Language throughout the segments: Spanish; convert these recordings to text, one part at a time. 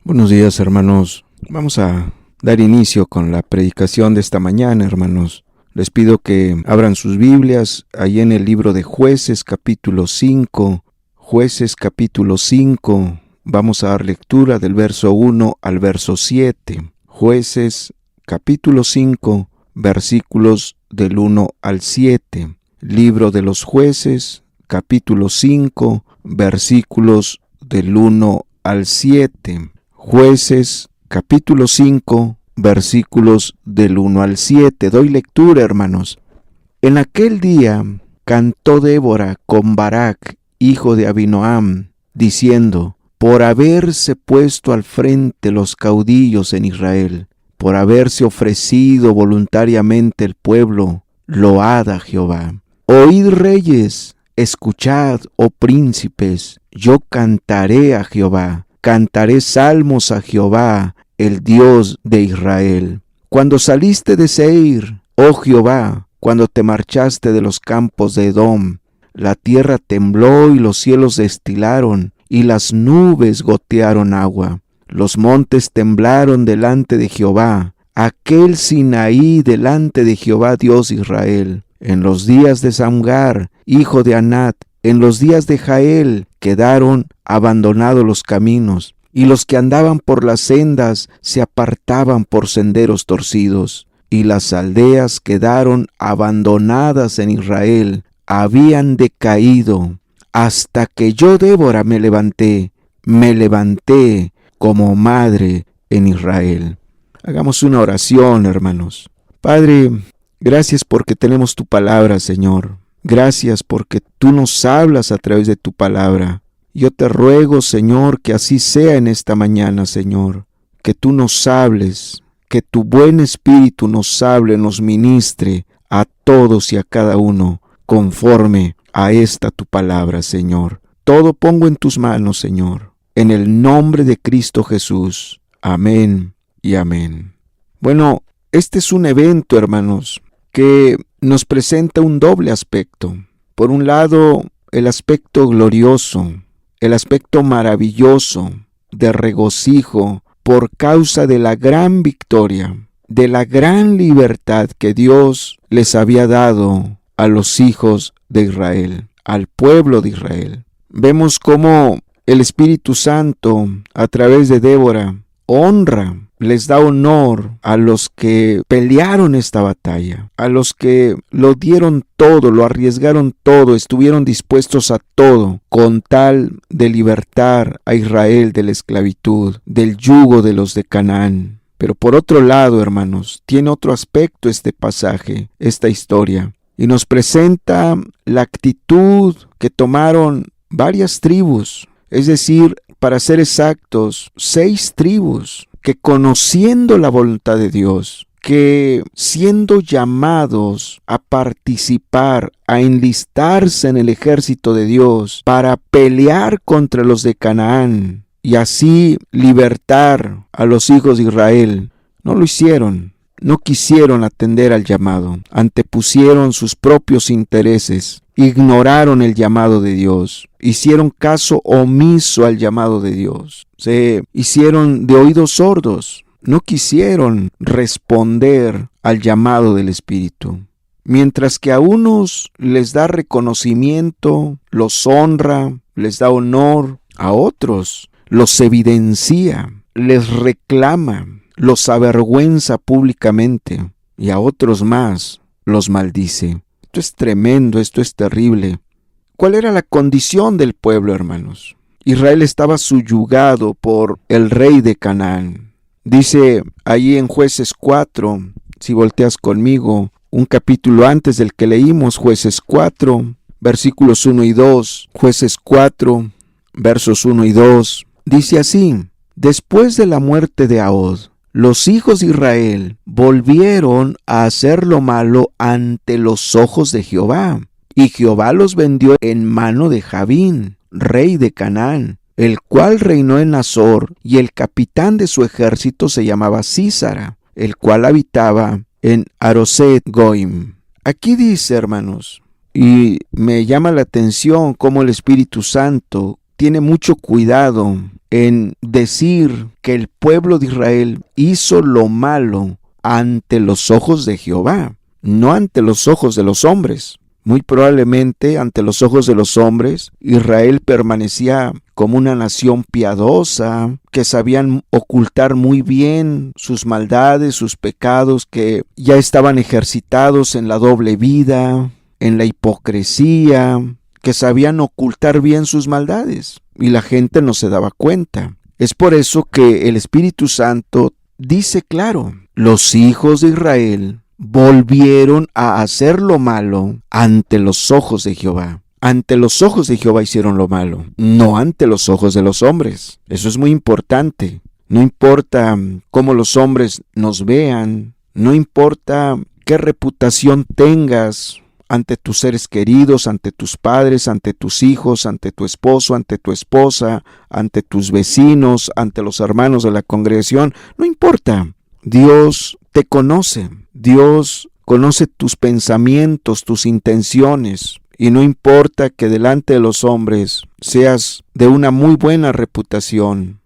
Buenos días, hermanos. Vamos a dar inicio con la predicación de esta mañana, hermanos. Les pido que abran sus Biblias ahí en el libro de Jueces, capítulo 5. Jueces, capítulo 5. Vamos a dar lectura del verso 1 al verso 7. Jueces, capítulo 5, versículos del 1 al 7. Libro de los Jueces, capítulo 5, versículos del 1 al 7. Jueces, capítulo 5, versículos del 1 al 7. Doy lectura, hermanos. En aquel día cantó Débora con Barak, hijo de Abinoam, diciendo: por haberse puesto al frente los caudillos en Israel, por haberse ofrecido voluntariamente el pueblo, load a Jehová. Oíd, reyes, escuchad, oh príncipes, yo cantaré a Jehová. Cantaré salmos a Jehová, el Dios de Israel. Cuando saliste de Seir, oh Jehová, cuando te marchaste de los campos de Edom, la tierra tembló y los cielos destilaron, y las nubes gotearon agua. Los montes temblaron delante de Jehová, aquel Sinaí delante de Jehová Dios de Israel. En los días de Samgar, hijo de Anat, en los días de Jael, quedaron abandonados los caminos, y los que andaban por las sendas se apartaban por senderos torcidos, y las aldeas quedaron abandonadas en Israel, habían decaído, hasta que yo, Débora, me levanté como madre en Israel. Hagamos una oración, hermanos. Padre, gracias porque tenemos tu palabra, Señor. Gracias porque tú nos hablas a través de tu palabra. Yo te ruego, Señor, que así sea en esta mañana, Señor. Que tú nos hables, que tu buen espíritu nos hable, nos ministre a todos y a cada uno, conforme a esta tu palabra, Señor. Todo pongo en tus manos, Señor, en el nombre de Cristo Jesús. Amén y amén. Bueno, este es un evento, hermanos, que nos presenta un doble aspecto. Por un lado, el aspecto glorioso, el aspecto maravilloso de regocijo por causa de la gran victoria, de la gran libertad que Dios les había dado a los hijos de Israel, al pueblo de Israel. Vemos cómo el Espíritu Santo, a través de Débora, honra, les da honor a los que pelearon esta batalla, a los que lo dieron todo, lo arriesgaron todo, estuvieron dispuestos a todo, con tal de libertar a Israel de la esclavitud, del yugo de los de Canaán. Pero por otro lado, hermanos, tiene otro aspecto este pasaje, esta historia, y nos presenta la actitud que tomaron varias tribus, es decir, para ser exactos, 6 tribus, que conociendo la voluntad de Dios, que siendo llamados a participar, a enlistarse en el ejército de Dios para pelear contra los de Canaán y así libertar a los hijos de Israel, no lo hicieron. No quisieron atender al llamado, antepusieron sus propios intereses, ignoraron el llamado de Dios, hicieron caso omiso al llamado de Dios, se hicieron de oídos sordos, no quisieron responder al llamado del Espíritu. Mientras que a unos les da reconocimiento, los honra, les da honor, a otros los evidencia, les reclama, los avergüenza públicamente, y a otros más los maldice. Esto es tremendo, esto es terrible. ¿Cuál era la condición del pueblo, hermanos? Israel estaba subyugado por el rey de Canaán. Dice ahí en Jueces 4, si volteas conmigo, un capítulo antes del que leímos, Jueces 4, versículos 1 y 2, Jueces 4, versos 1 y 2, dice así: después de la muerte de Ahod, los hijos de Israel volvieron a hacer lo malo ante los ojos de Jehová, y Jehová los vendió en mano de Jabín, rey de Canaán, el cual reinó en Azor, y el capitán de su ejército se llamaba Sísara, el cual habitaba en Aroset Goim. Aquí dice, hermanos, y me llama la atención cómo el Espíritu Santo tiene mucho cuidado en decir que el pueblo de Israel hizo lo malo ante los ojos de Jehová, no ante los ojos de los hombres. Muy probablemente ante los ojos de los hombres, Israel permanecía como una nación piadosa, que sabían ocultar muy bien sus maldades, sus pecados, que ya estaban ejercitados en la doble vida, en la hipocresía, que sabían ocultar bien sus maldades, y la gente no se daba cuenta. Es por eso que el Espíritu Santo dice claro, los hijos de Israel volvieron a hacer lo malo ante los ojos de Jehová. Ante los ojos de Jehová hicieron lo malo, no ante los ojos de los hombres. Eso es muy importante. No importa cómo los hombres nos vean, no importa qué reputación tengas ante tus seres queridos, ante tus padres, ante tus hijos, ante tu esposo, ante tu esposa, ante tus vecinos, ante los hermanos de la congregación. No importa. Dios te conoce. Dios conoce tus pensamientos, tus intenciones, y no importa que delante de los hombres seas de una muy buena reputación.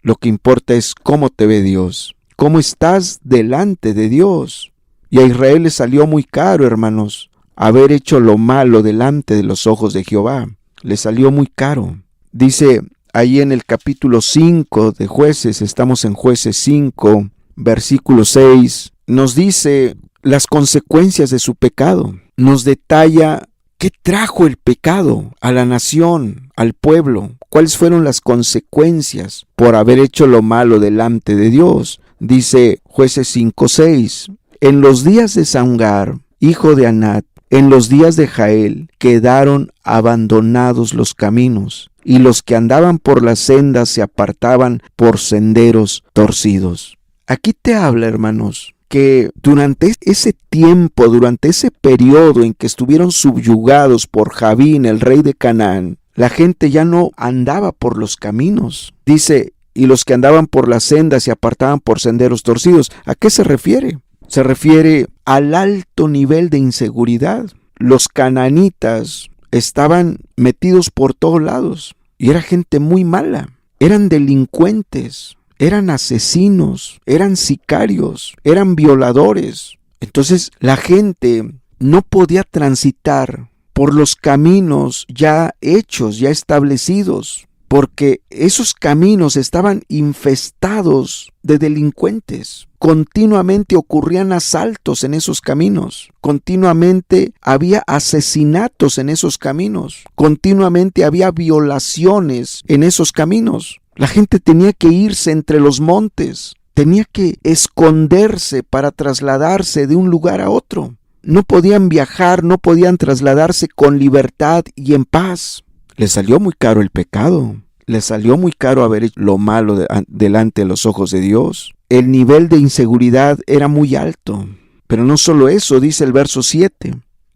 Lo que importa es cómo te ve Dios, cómo estás delante de Dios. Y a Israel le salió muy caro, hermanos, haber hecho lo malo delante de los ojos de Jehová. Le salió muy caro. Dice ahí en el capítulo 5 de Jueces, estamos en Jueces 5, versículo 6, nos dice las consecuencias de su pecado. Nos detalla qué trajo el pecado a la nación, al pueblo. ¿Cuáles fueron las consecuencias por haber hecho lo malo delante de Dios? Dice Jueces 5:6. En los días de Samgar, hijo de Anat, en los días de Jael, quedaron abandonados los caminos, y los que andaban por las sendas se apartaban por senderos torcidos. Aquí te habla, hermanos, que durante ese tiempo, durante ese periodo en que estuvieron subyugados por Javín, el rey de Canaán, la gente ya no andaba por los caminos. Dice, y los que andaban por las sendas se apartaban por senderos torcidos. ¿A qué se refiere? Se refiere al alto nivel de inseguridad. Los cananitas estaban metidos por todos lados y era gente muy mala. Eran delincuentes. Eran asesinos, eran sicarios, eran violadores. Entonces la gente no podía transitar por los caminos ya hechos, ya establecidos, porque esos caminos estaban infestados de delincuentes. Continuamente ocurrían asaltos en esos caminos, continuamente había asesinatos en esos caminos, continuamente había violaciones en esos caminos. La gente tenía que irse entre los montes, tenía que esconderse para trasladarse de un lugar a otro. No podían viajar, no podían trasladarse con libertad y en paz. Les salió muy caro el pecado, les salió muy caro haber hecho lo malo delante de los ojos de Dios. El nivel de inseguridad era muy alto, pero no solo eso, dice el verso 7.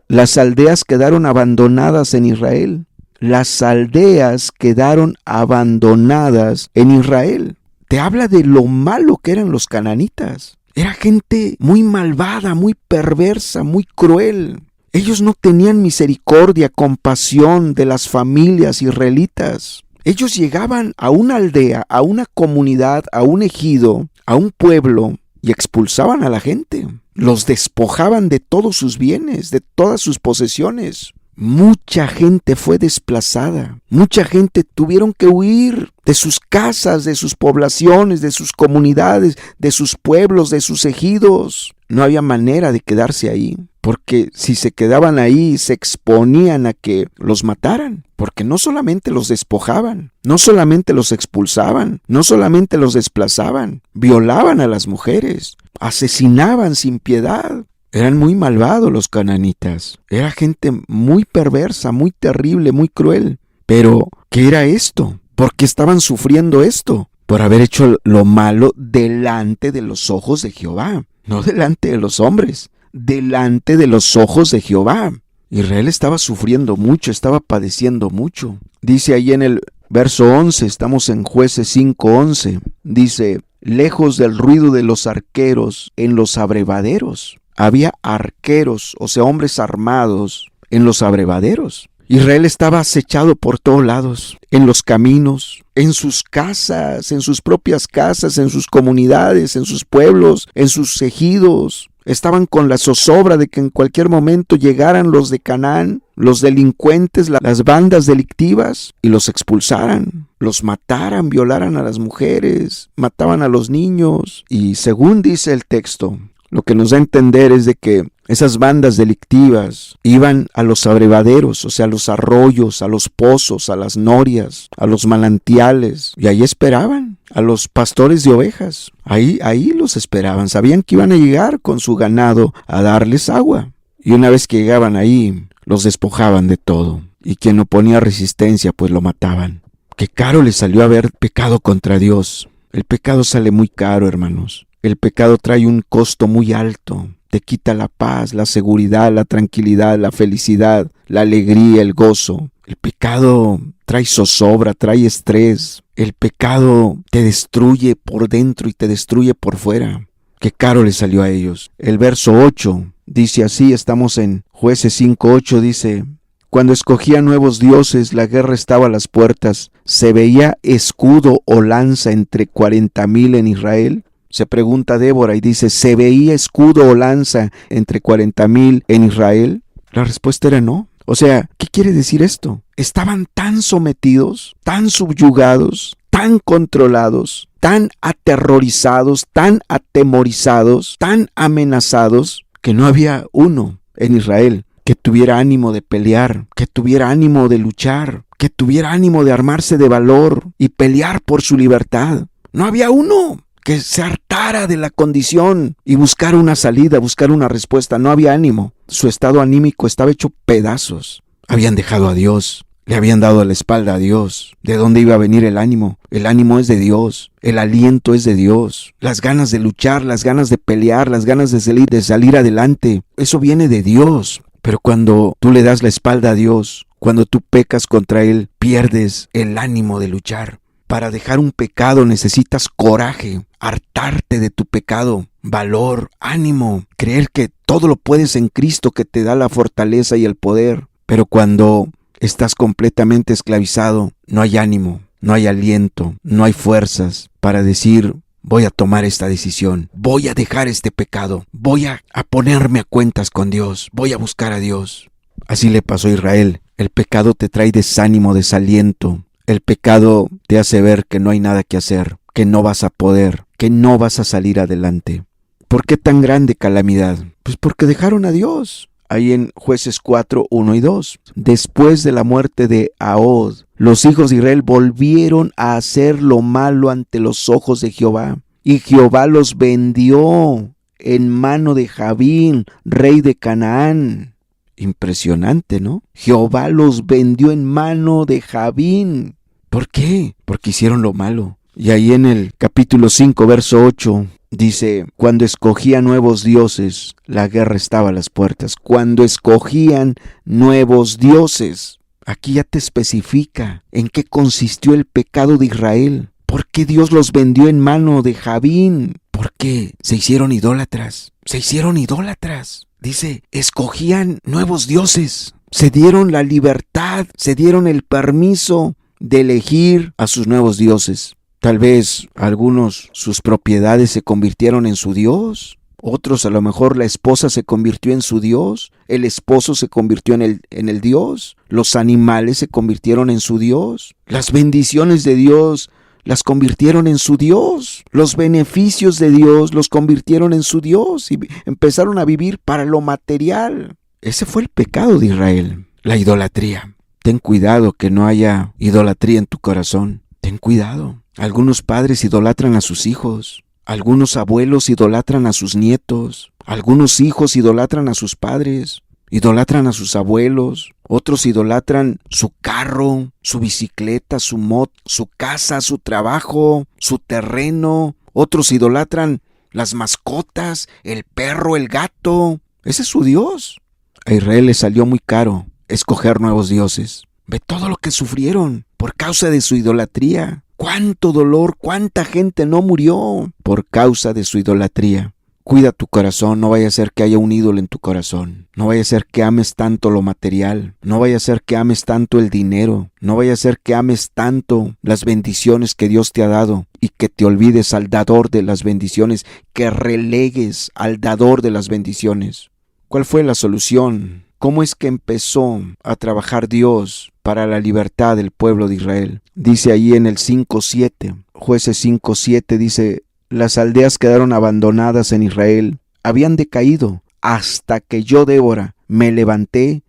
Las aldeas quedaron abandonadas en Israel. Las aldeas quedaron abandonadas en Israel. Te habla de lo malo que eran los cananitas. Era gente muy malvada, muy perversa, muy cruel. Ellos no tenían misericordia, compasión de las familias israelitas. Ellos llegaban a una aldea, a una comunidad, a un ejido, a un pueblo y expulsaban a la gente. Los despojaban de todos sus bienes, de todas sus posesiones. Mucha gente fue desplazada, mucha gente tuvieron que huir de sus casas, de sus poblaciones, de sus comunidades, de sus pueblos, de sus ejidos. No había manera de quedarse ahí, porque si se quedaban ahí se exponían a que los mataran, porque no solamente los despojaban, no solamente los expulsaban, no solamente los desplazaban, violaban a las mujeres, asesinaban sin piedad. Eran muy malvados los cananitas. Era gente muy perversa, muy terrible, muy cruel. Pero, ¿qué era esto? ¿Por qué estaban sufriendo esto? Por haber hecho lo malo delante de los ojos de Jehová. No delante de los hombres, delante de los ojos de Jehová. Israel estaba sufriendo mucho, estaba padeciendo mucho. Dice ahí en el verso 11, estamos en Jueces 5:11. Dice, lejos del ruido de los arqueros en los abrevaderos. Había arqueros, o sea, hombres armados en los abrevaderos. Israel estaba acechado por todos lados, en los caminos, en sus casas, en sus propias casas, en sus comunidades, en sus pueblos, en sus ejidos. Estaban con la zozobra de que en cualquier momento llegaran los de Canaán, los delincuentes, las bandas delictivas, y los expulsaran, los mataran, violaran a las mujeres, mataban a los niños. Y según dice el texto, lo que nos da a entender es de que esas bandas delictivas iban a los abrevaderos, o sea, a los arroyos, a los pozos, a las norias, a los manantiales, y ahí esperaban a los pastores de ovejas. Ahí los esperaban, sabían que iban a llegar con su ganado a darles agua. Y una vez que llegaban ahí, los despojaban de todo, y quien no ponía resistencia, pues lo mataban. Qué caro les salió haber pecado contra Dios. El pecado sale muy caro, hermanos. El pecado trae un costo muy alto. Te quita la paz, la seguridad, la tranquilidad, la felicidad, la alegría, el gozo. El pecado trae zozobra, trae estrés. El pecado te destruye por dentro y te destruye por fuera. Qué caro le salió a ellos. El verso 8 dice así, estamos en Jueces 5:8, dice: cuando escogía nuevos dioses, la guerra estaba a las puertas. ¿Se veía escudo o lanza entre 40,000 en Israel? Se pregunta Débora y dice, ¿se veía escudo o lanza entre 40,000 en Israel? La respuesta era no. O sea, ¿qué quiere decir esto? Estaban tan sometidos, tan subyugados, tan controlados, tan aterrorizados, tan atemorizados, tan amenazados, que no había uno en Israel que tuviera ánimo de pelear, que tuviera ánimo de luchar, que tuviera ánimo de armarse de valor y pelear por su libertad. No había uno que se hartara de la condición y buscar una salida, buscar una respuesta. No había ánimo. Su estado anímico estaba hecho pedazos. Habían dejado a Dios, le habían dado la espalda a Dios. ¿De dónde iba a venir el ánimo? El ánimo es de Dios, el aliento es de Dios. Las ganas de luchar, las ganas de pelear, las ganas de salir adelante, eso viene de Dios. Pero cuando tú le das la espalda a Dios, cuando tú pecas contra Él, pierdes el ánimo de luchar. Para dejar un pecado necesitas coraje, hartarte de tu pecado, valor, ánimo, creer que todo lo puedes en Cristo que te da la fortaleza y el poder. Pero cuando estás completamente esclavizado, no hay ánimo, no hay aliento, no hay fuerzas para decir, voy a tomar esta decisión, voy a dejar este pecado, voy a ponerme a cuentas con Dios, voy a buscar a Dios. Así le pasó a Israel. El pecado te trae desánimo, desaliento. El pecado te hace ver que no hay nada que hacer, que no vas a poder, que no vas a salir adelante. ¿Por qué tan grande calamidad? Pues porque dejaron a Dios. Ahí en Jueces 4:1 y 2. Después de la muerte de Ahod, los hijos de Israel volvieron a hacer lo malo ante los ojos de Jehová. Y Jehová los vendió en mano de Jabín, rey de Canaán. Impresionante, ¿no? Jehová los vendió en mano de Jabín. ¿Por qué? Porque hicieron lo malo. Y ahí en el capítulo 5, verso 8, dice, cuando escogían nuevos dioses, la guerra estaba a las puertas. Cuando escogían nuevos dioses. Aquí ya te especifica en qué consistió el pecado de Israel. ¿Por qué Dios los vendió en mano de Jabín? Porque se hicieron idólatras. Se hicieron idólatras. Dice, escogían nuevos dioses, se dieron la libertad, se dieron el permiso de elegir a sus nuevos dioses. Tal vez algunos sus propiedades se convirtieron en su Dios, otros a lo mejor la esposa se convirtió en su Dios, el esposo se convirtió en el Dios, los animales se convirtieron en su Dios, las bendiciones de Dios las convirtieron en su Dios. Los beneficios de Dios los convirtieron en su Dios y empezaron a vivir para lo material. Ese fue el pecado de Israel, la idolatría. Ten cuidado que no haya idolatría en tu corazón. Ten cuidado. Algunos padres idolatran a sus hijos. Algunos abuelos idolatran a sus nietos. Algunos hijos idolatran a sus padres. Idolatran a sus abuelos, otros idolatran su carro, su bicicleta, su moto, su casa, su trabajo, su terreno. Otros idolatran las mascotas, el perro, el gato. Ese es su Dios. A Israel le salió muy caro escoger nuevos dioses. Ve todo lo que sufrieron por causa de su idolatría. Cuánto dolor, cuánta gente no murió por causa de su idolatría. Cuida tu corazón, no vaya a ser que haya un ídolo en tu corazón. No vaya a ser que ames tanto lo material. No vaya a ser que ames tanto el dinero. No vaya a ser que ames tanto las bendiciones que Dios te ha dado y que te olvides al dador de las bendiciones, que relegues al dador de las bendiciones. ¿Cuál fue la solución? ¿Cómo es que empezó a trabajar Dios para la libertad del pueblo de Israel? Dice ahí en el 5:7, Jueces 5:7 dice: las aldeas quedaron abandonadas en Israel, habían decaído, hasta que yo, Débora, me levanté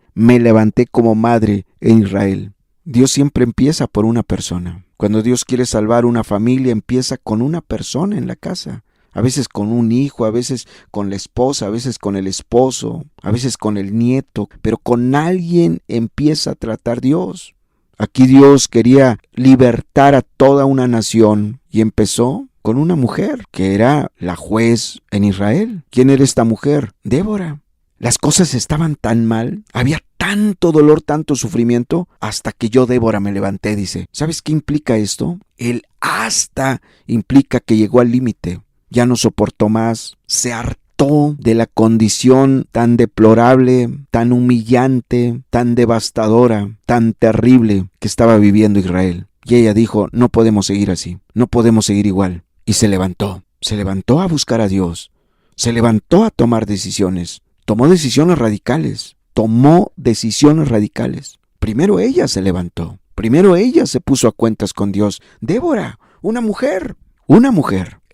como madre en Israel. Dios siempre empieza por una persona. Cuando Dios quiere salvar una familia, empieza con una persona en la casa. A veces con un hijo, a veces con la esposa, a veces con el esposo, a veces con el nieto, pero con alguien empieza a tratar Dios. Aquí Dios quería libertar a toda una nación y empezó con una mujer que era la juez en Israel. ¿Quién era esta mujer? Débora. Las cosas estaban tan mal, había tanto dolor, tanto sufrimiento, hasta que yo, Débora, me levanté, dice. ¿Sabes qué implica esto? El hasta implica que llegó al límite. Ya no soportó más, se hartó de la condición tan deplorable, tan humillante, tan devastadora, tan terrible que estaba viviendo Israel. Y ella dijo: no podemos seguir así, no podemos seguir igual. Y se levantó a buscar a Dios, se levantó a tomar decisiones, tomó decisiones radicales. Primero ella se levantó, primero ella se puso a cuentas con Dios. Débora, una mujer.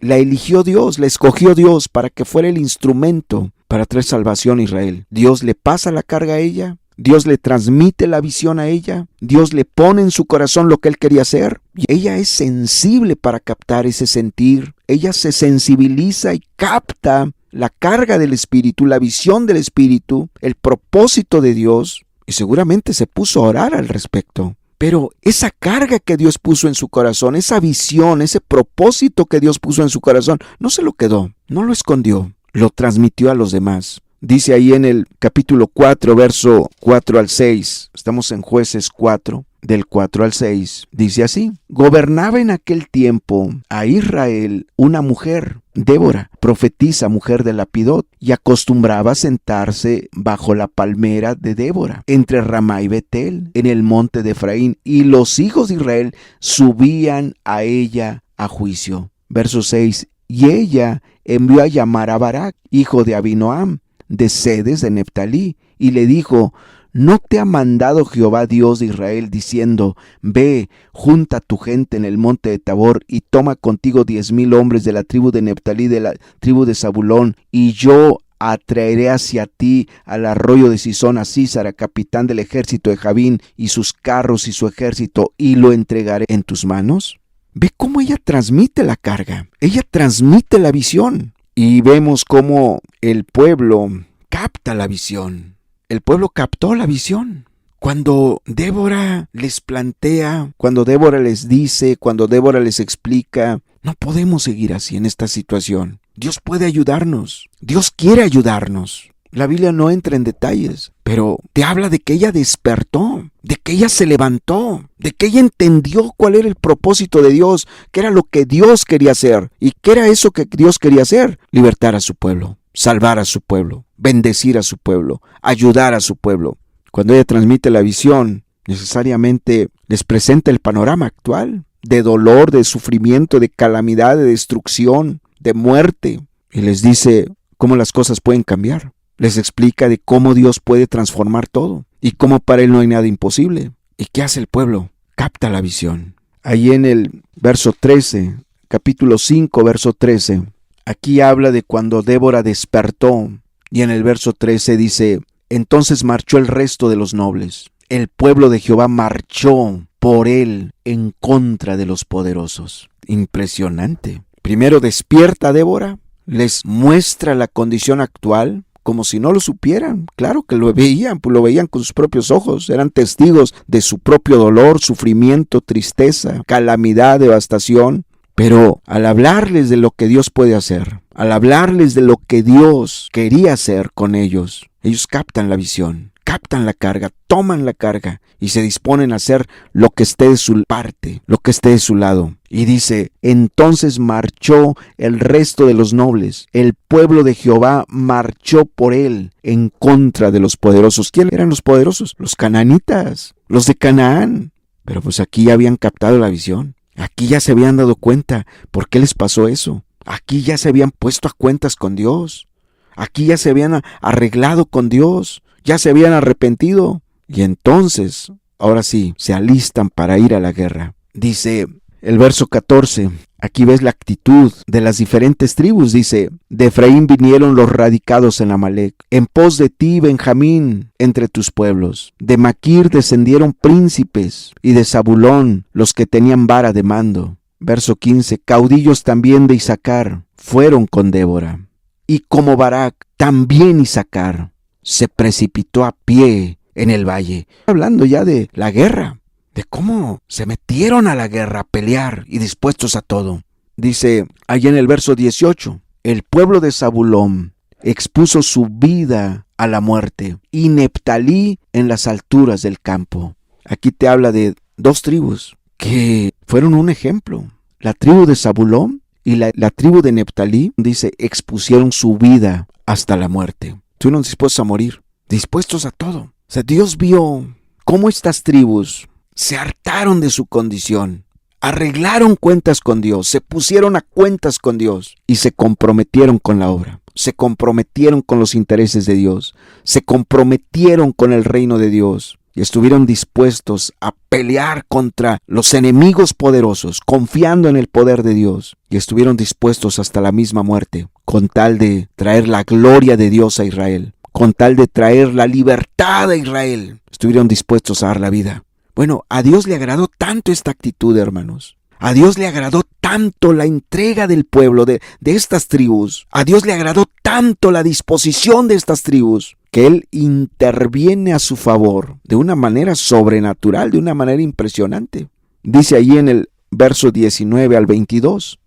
La eligió Dios, la escogió Dios para que fuera el instrumento para traer salvación a Israel. Dios le pasa la carga a ella, Dios le transmite la visión a ella, Dios le pone en su corazón lo que él quería hacer. Y ella es sensible para captar ese sentir. Ella se sensibiliza y capta la carga del Espíritu, la visión del Espíritu, el propósito de Dios, y seguramente se puso a orar al respecto. Pero esa carga que Dios puso en su corazón, esa visión, ese propósito que Dios puso en su corazón, no se lo quedó, no lo escondió, lo transmitió a los demás. Dice ahí en el capítulo 4, verso 4 al 6, estamos en Jueces 4, del 4 al 6, dice así: gobernaba en aquel tiempo a Israel una mujer, Débora, profetisa, mujer de Lapidot, y acostumbraba a sentarse bajo la palmera de Débora, entre Ramá y Betel, en el monte de Efraín, y los hijos de Israel subían a ella a juicio. Verso 6, y ella envió a llamar a Barak, hijo de Abinoam, de Sedes de Neftalí, y le dijo: ¿no te ha mandado Jehová Dios de Israel diciendo: ve, junta tu gente en el monte de Tabor y toma contigo 10,000 hombres de la tribu de Neftalí, de la tribu de Zabulón, y yo atraeré hacia ti al arroyo de Sisón a Sísara, capitán del ejército de Jabín, y sus carros y su ejército, y lo entregaré en tus manos? Ve cómo ella transmite la carga, ella transmite la visión, y vemos cómo el pueblo capta la visión. El pueblo captó la visión. Cuando Débora les plantea, cuando Débora les dice, cuando Débora les explica: no podemos seguir así en esta situación. Dios puede ayudarnos. Dios quiere ayudarnos. La Biblia no entra en detalles, pero te habla de que ella despertó, de que ella se levantó, de que ella entendió cuál era el propósito de Dios, qué era lo que Dios quería hacer. ¿Y qué era eso que Dios quería hacer? Libertar a su pueblo, salvar a su pueblo, bendecir a su pueblo, ayudar a su pueblo. Cuando ella transmite la visión, necesariamente les presenta el panorama actual de dolor, de sufrimiento, de calamidad, de destrucción, de muerte, y les dice cómo las cosas pueden cambiar. Les explica de cómo Dios puede transformar todo y cómo para él no hay nada imposible. ¿Y qué hace el pueblo? Capta la visión. Ahí en el verso 13, capítulo 5, verso 13, aquí habla de cuando Débora despertó, y en el verso 13 dice: entonces marchó el resto de los nobles. El pueblo de Jehová marchó por él en contra de los poderosos. Impresionante. Primero despierta Débora, les muestra la condición actual, como si no lo supieran. Claro que lo veían con sus propios ojos, eran testigos de su propio dolor, sufrimiento, tristeza, calamidad, devastación. Pero al hablarles de lo que Dios puede hacer, al hablarles de lo que Dios quería hacer con ellos captan la visión, captan la carga, toman la carga y se disponen a hacer lo que esté de su parte, lo que esté de su lado. Y dice, entonces marchó el resto de los nobles. El pueblo de Jehová marchó por él en contra de los poderosos. ¿Quiénes eran los poderosos? Los cananitas, los de Canaán. Pero pues aquí ya habían captado la visión. Aquí ya se habían dado cuenta por qué les pasó eso. Aquí ya se habían puesto a cuentas con Dios. Aquí ya se habían arreglado con Dios. Ya se habían arrepentido. Y entonces, ahora sí, se alistan para ir a la guerra. Dice el verso 14, aquí ves la actitud de las diferentes tribus. Dice, de Efraín vinieron los radicados en Amalec, en pos de ti, Benjamín, entre tus pueblos. De Maquir descendieron príncipes, y de Zabulón los que tenían vara de mando. Verso 15, caudillos también de Isaacar fueron con Débora. Y como Barak, también Isaacar se precipitó a pie en el valle. Hablando ya de la guerra, de cómo se metieron a la guerra a pelear y dispuestos a todo. Dice allá en el verso 18, el pueblo de Zabulón expuso su vida a la muerte, y Neftalí en las alturas del campo. Aquí te habla de dos tribus que fueron un ejemplo. La tribu de Zabulón y la tribu de Neftalí, dice, expusieron su vida hasta la muerte. Estuvieron dispuestos a morir, dispuestos a todo. O sea, Dios vio cómo estas tribus se hartaron de su condición, arreglaron cuentas con Dios, se pusieron a cuentas con Dios y se comprometieron con la obra. Se comprometieron con los intereses de Dios, se comprometieron con el reino de Dios y estuvieron dispuestos a pelear contra los enemigos poderosos, confiando en el poder de Dios, y estuvieron dispuestos hasta la misma muerte, con tal de traer la gloria de Dios a Israel, con tal de traer la libertad a Israel. Estuvieron dispuestos a dar la vida. Bueno, a Dios le agradó tanto esta actitud, hermanos. A Dios le agradó tanto la entrega del pueblo, de estas tribus. A Dios le agradó tanto la disposición de estas tribus, que Él interviene a su favor de una manera sobrenatural, de una manera impresionante. Dice allí en el verso 19 al 22.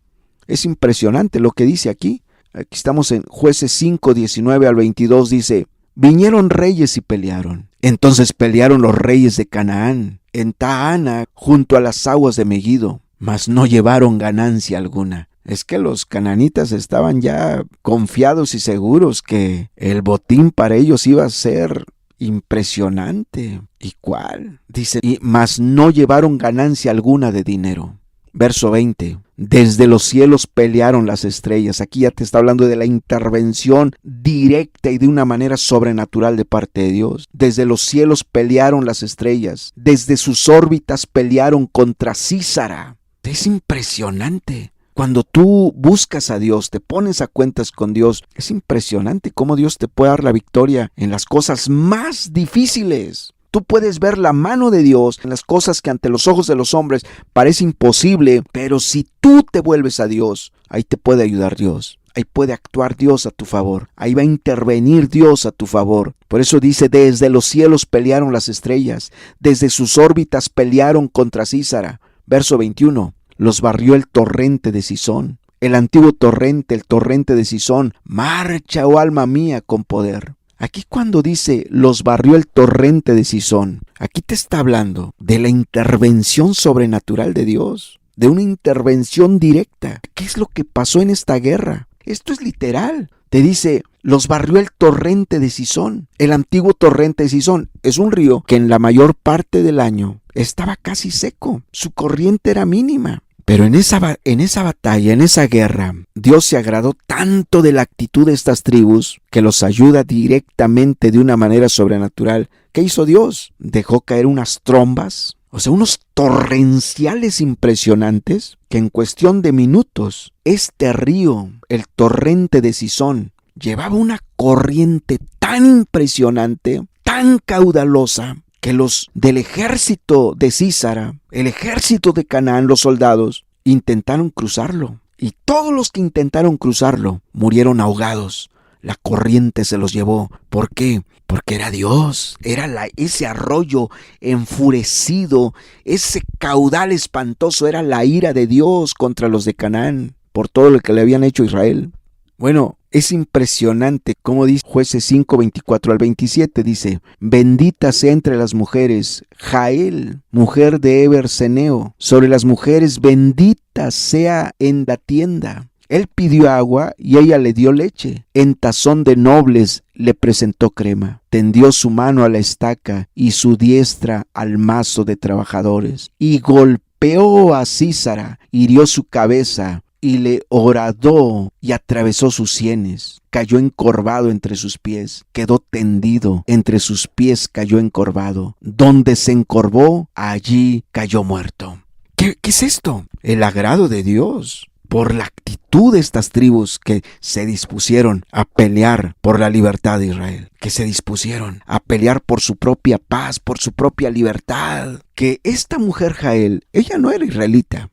Es impresionante lo que dice aquí. Aquí estamos en Jueces 5, 19 al 22. Dice, vinieron reyes y pelearon. Entonces pelearon los reyes de Canaán en Taana junto a las aguas de Megiddo, mas no llevaron ganancia alguna. Es que los cananitas estaban ya confiados y seguros que el botín para ellos iba a ser impresionante. ¿Y cuál? Dice, mas no llevaron ganancia alguna de dinero. Verso 20, desde los cielos pelearon las estrellas. Aquí ya te está hablando de la intervención directa y de una manera sobrenatural de parte de Dios. Desde los cielos pelearon las estrellas, desde sus órbitas pelearon contra Sísara. Es impresionante. Cuando tú buscas a Dios, te pones a cuentas con Dios, es impresionante cómo Dios te puede dar la victoria en las cosas más difíciles. Tú puedes ver la mano de Dios en las cosas que ante los ojos de los hombres parece imposible, pero si tú te vuelves a Dios, ahí te puede ayudar Dios. Ahí puede actuar Dios a tu favor. Ahí va a intervenir Dios a tu favor. Por eso dice, desde los cielos pelearon las estrellas, desde sus órbitas pelearon contra Sísara. Verso 21, los barrió el torrente de Cisón. El antiguo torrente, el torrente de Cisón. Marcha, oh alma mía, con poder. Aquí cuando dice, los barrió el torrente de Cisón, aquí te está hablando de la intervención sobrenatural de Dios, de una intervención directa. ¿Qué es lo que pasó en esta guerra? Esto es literal. Te dice, los barrió el torrente de Cisón. El antiguo torrente de Cisón es un río que en la mayor parte del año estaba casi seco. Su corriente era mínima. Pero en esa batalla, en esa guerra, Dios se agradó tanto de la actitud de estas tribus que los ayuda directamente de una manera sobrenatural. ¿Qué hizo Dios? Dejó caer unas trombas, o sea, unos torrenciales impresionantes que en cuestión de minutos, este río, el torrente de Cisón, llevaba una corriente tan impresionante, tan caudalosa, que los del ejército de Sísara, el ejército de Canaán, los soldados, intentaron cruzarlo. Y todos los que intentaron cruzarlo murieron ahogados. La corriente se los llevó. ¿Por qué? Porque era Dios. Era ese arroyo enfurecido, ese caudal espantoso, era la ira de Dios contra los de Canaán por todo lo que le habían hecho a Israel. Bueno, Es impresionante cómo dice Jueces 5, 24 al 27, dice: bendita sea entre las mujeres Jael, mujer de Eber-Seneo, sobre las mujeres bendita sea en la tienda. Él pidió agua y ella le dio leche. En tazón de nobles le presentó crema. Tendió su mano a la estaca y su diestra al mazo de trabajadores. Y golpeó a Sísara, hirió su cabeza y le horadó y atravesó sus sienes. Cayó encorvado entre sus pies, quedó tendido, entre sus pies cayó encorvado. Donde se encorvó, allí cayó muerto. ¿Qué es esto? El agrado de Dios por la actitud de estas tribus que se dispusieron a pelear por la libertad de Israel, que se dispusieron a pelear por su propia paz, por su propia libertad. Que esta mujer Jael, ella no era israelita,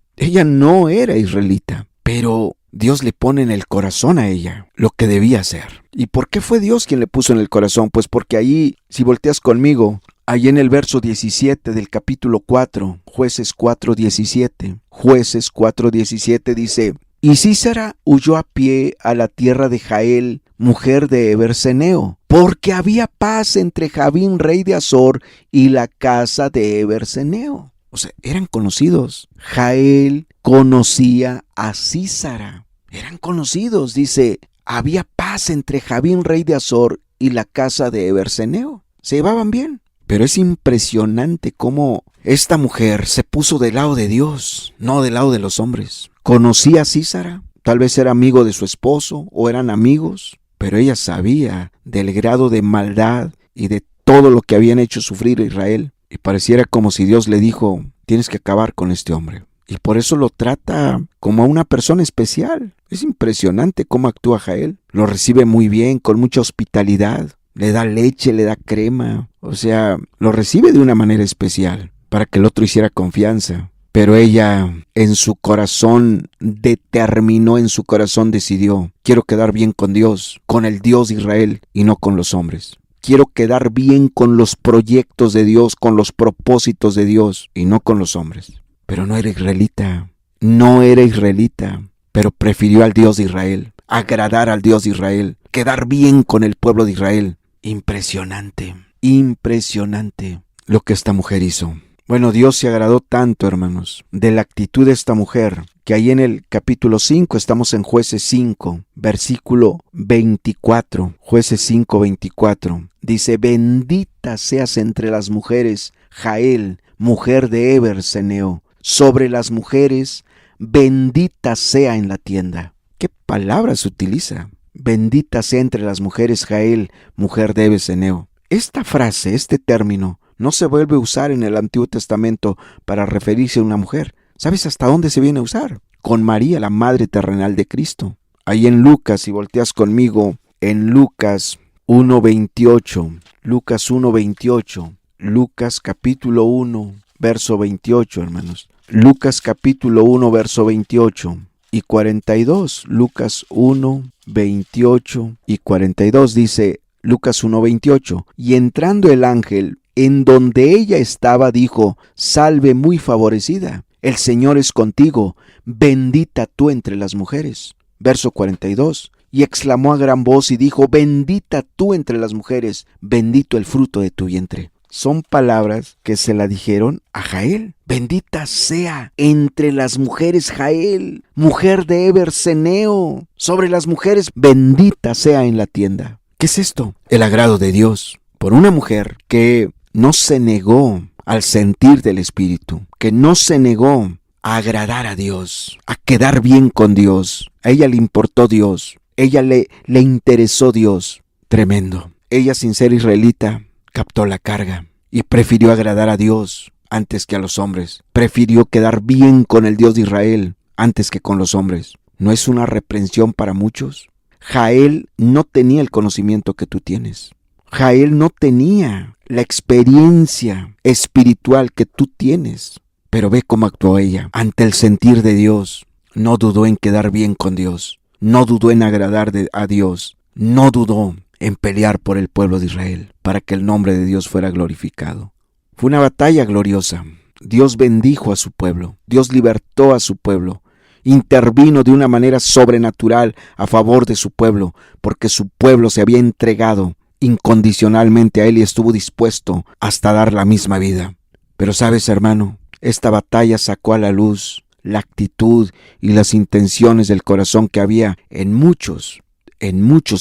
pero Dios le pone en el corazón a ella lo que debía hacer. ¿Y por qué fue Dios quien le puso en el corazón? Pues porque ahí, si volteas conmigo, ahí en el verso 17 del capítulo 4, Jueces 4:17 dice: y Sísara huyó a pie a la tierra de Jael, mujer de Eber-Seneo, porque había paz entre Jabín, rey de Azor, y la casa de Eber-Seneo. O sea, eran conocidos. Jael conocía a Sísara. Eran conocidos, dice, había paz entre Jabín, rey de Azor, y la casa de Eber-Seneo. Se llevaban bien. Pero es impresionante cómo esta mujer se puso del lado de Dios, no del lado de los hombres. Conocía a Sísara, tal vez era amigo de su esposo o eran amigos, pero ella sabía del grado de maldad y de todo lo que habían hecho sufrir a Israel. Y pareciera como si Dios le dijo: tienes que acabar con este hombre. Y por eso lo trata como a una persona especial. Es impresionante cómo actúa Jael. Lo recibe muy bien, con mucha hospitalidad. Le da leche, le da crema. O sea, lo recibe de una manera especial para que el otro hiciera confianza. Pero ella en su corazón determinó, en su corazón decidió: quiero quedar bien con Dios, con el Dios de Israel y no con los hombres. Quiero quedar bien con los proyectos de Dios, con los propósitos de Dios y no con los hombres. Pero no era israelita, pero prefirió al Dios de Israel, agradar al Dios de Israel, quedar bien con el pueblo de Israel. Impresionante lo que esta mujer hizo. Bueno, Dios se agradó tanto, hermanos, de la actitud de esta mujer, que ahí en el capítulo 5, estamos en Jueces 5, versículo 24, Jueces 5, 24, dice: bendita seas entre las mujeres, Jael, mujer de Eber-Seneo, sobre las mujeres, bendita sea en la tienda. ¿Qué palabras utiliza? Bendita sea entre las mujeres Jael, mujer de Eber-Seneo. Esta frase, este término, no se vuelve a usar en el Antiguo Testamento para referirse a una mujer. ¿Sabes hasta dónde se viene a usar? Con María, la madre terrenal de Cristo. Ahí en Lucas, si volteas conmigo, en Lucas 1:28, Lucas capítulo 1, verso 28, hermanos. Lucas capítulo 1, verso 28 y 42. Lucas 1, 28 y 42 dice, Lucas 1, 28, y entrando el ángel en donde ella estaba, dijo: salve muy favorecida, el Señor es contigo, bendita tú entre las mujeres. Verso 42, y exclamó a gran voz y dijo: bendita tú entre las mujeres, bendito el fruto de tu vientre. Son palabras que se la dijeron a Jael. Bendita sea entre las mujeres Jael, mujer de Eber-Seneo, sobre las mujeres bendita sea en la tienda. ¿Qué es esto? El agrado de Dios por una mujer que no se negó al sentir del Espíritu, que no se negó a agradar a Dios, a quedar bien con Dios. A ella le importó Dios, ella le interesó Dios. Tremendo. Ella, sin ser israelita, captó la carga y prefirió agradar a Dios antes que a los hombres. Prefirió quedar bien con el Dios de Israel antes que con los hombres. ¿No es una reprensión para muchos? Jael no tenía el conocimiento que tú tienes. Jael no tenía la experiencia espiritual que tú tienes. Pero ve cómo actuó ella. Ante el sentir de Dios, no dudó en quedar bien con Dios. No dudó en agradar a Dios. No dudó en pelear por el pueblo de Israel, para que el nombre de Dios fuera glorificado. Fue una batalla gloriosa. Dios bendijo a su pueblo. Dios libertó a su pueblo. intervino de una manera sobrenatural a favor de su pueblo, porque su pueblo se había entregado incondicionalmente a él y estuvo dispuesto hasta dar la misma vida. Pero sabes, hermano, esta batalla sacó a la luz la actitud y las intenciones del corazón que había en muchos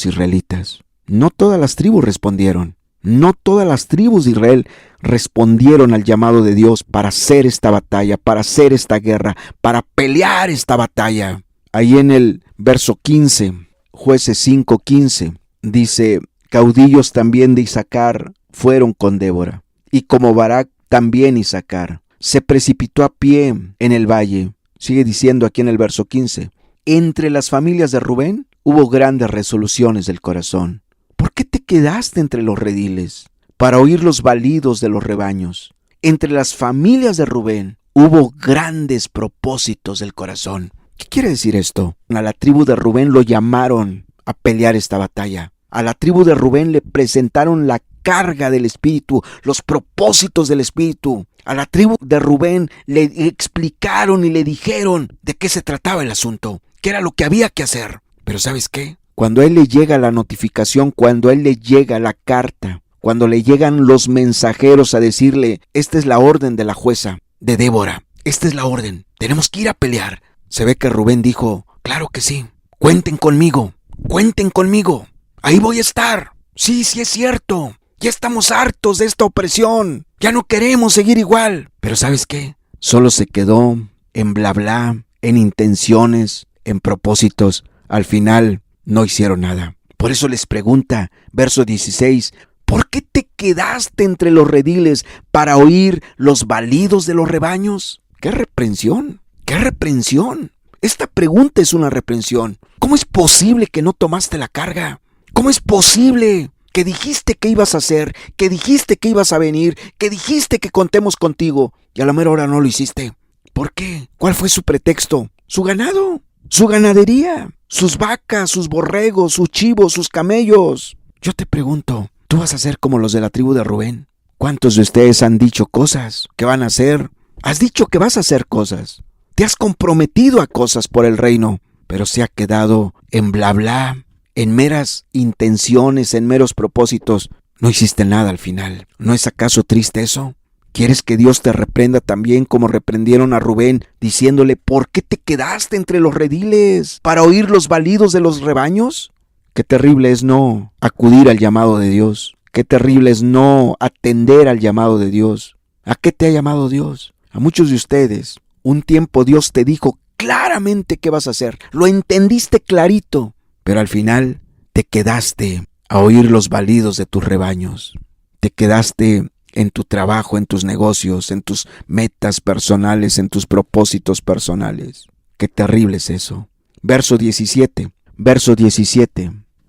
israelitas. No todas las tribus respondieron. No todas las tribus de Israel respondieron al llamado de Dios para hacer esta batalla, para hacer esta guerra, para pelear esta batalla. Ahí en el verso 15, Jueces 5:15, dice: caudillos también de Isaacar fueron con Débora, y como Barak también Isaacar se precipitó a pie en el valle. Sigue diciendo aquí en el verso 15: entre las familias de Rubén hubo grandes resoluciones del corazón. ¿Por qué te quedaste entre los rediles para oír los balidos de los rebaños? Entre las familias de Rubén hubo grandes propósitos del corazón. ¿Qué quiere decir esto? A la tribu de Rubén lo llamaron a pelear esta batalla. A la tribu de Rubén le presentaron la carga del Espíritu, los propósitos del Espíritu. A la tribu de Rubén le explicaron y le dijeron de qué se trataba el asunto, qué era lo que había que hacer. Pero ¿sabes qué? Cuando a él le llega la notificación, cuando a él le llega la carta, cuando le llegan los mensajeros a decirle: esta es la orden de la jueza, de Débora, esta es la orden, tenemos que ir a pelear. Se ve que Rubén dijo: claro que sí, cuenten conmigo, ahí voy a estar. Sí es cierto, ya estamos hartos de esta opresión, ya no queremos seguir igual. Pero ¿sabes qué? Solo se quedó en bla bla, en intenciones, en propósitos. Al final no hicieron nada. Por eso les pregunta, verso 16, ¿por qué te quedaste entre los rediles para oír los balidos de los rebaños? ¡Qué reprensión! ¡Qué reprensión! Esta pregunta es una reprensión. ¿Cómo es posible que no tomaste la carga? ¿Cómo es posible que dijiste que ibas a hacer, que dijiste que ibas a venir, que dijiste que contemos contigo y a la mera hora no lo hiciste? ¿Por qué? ¿Cuál fue su pretexto? Su ganado, su ganadería, sus vacas, sus borregos, sus chivos, sus camellos. Yo te pregunto, ¿tú vas a ser como los de la tribu de Rubén? ¿Cuántos de ustedes han dicho cosas que van a hacer? Has dicho que vas a hacer cosas. Te has comprometido a cosas por el reino, pero se ha quedado en bla bla, en meras intenciones, en meros propósitos. No hiciste nada al final. ¿No es acaso triste eso? ¿Quieres que Dios te reprenda también como reprendieron a Rubén, diciéndole: ¿por qué te quedaste entre los rediles para oír los balidos de los rebaños? Qué terrible es no acudir al llamado de Dios. Qué terrible es no atender al llamado de Dios. ¿A qué te ha llamado Dios? A muchos de ustedes, un tiempo Dios te dijo claramente qué vas a hacer. Lo entendiste clarito, pero al final te quedaste a oír los balidos de tus rebaños. Te quedaste en tu trabajo, en tus negocios, en tus metas personales, en tus propósitos personales. Qué terrible es eso. Verso 17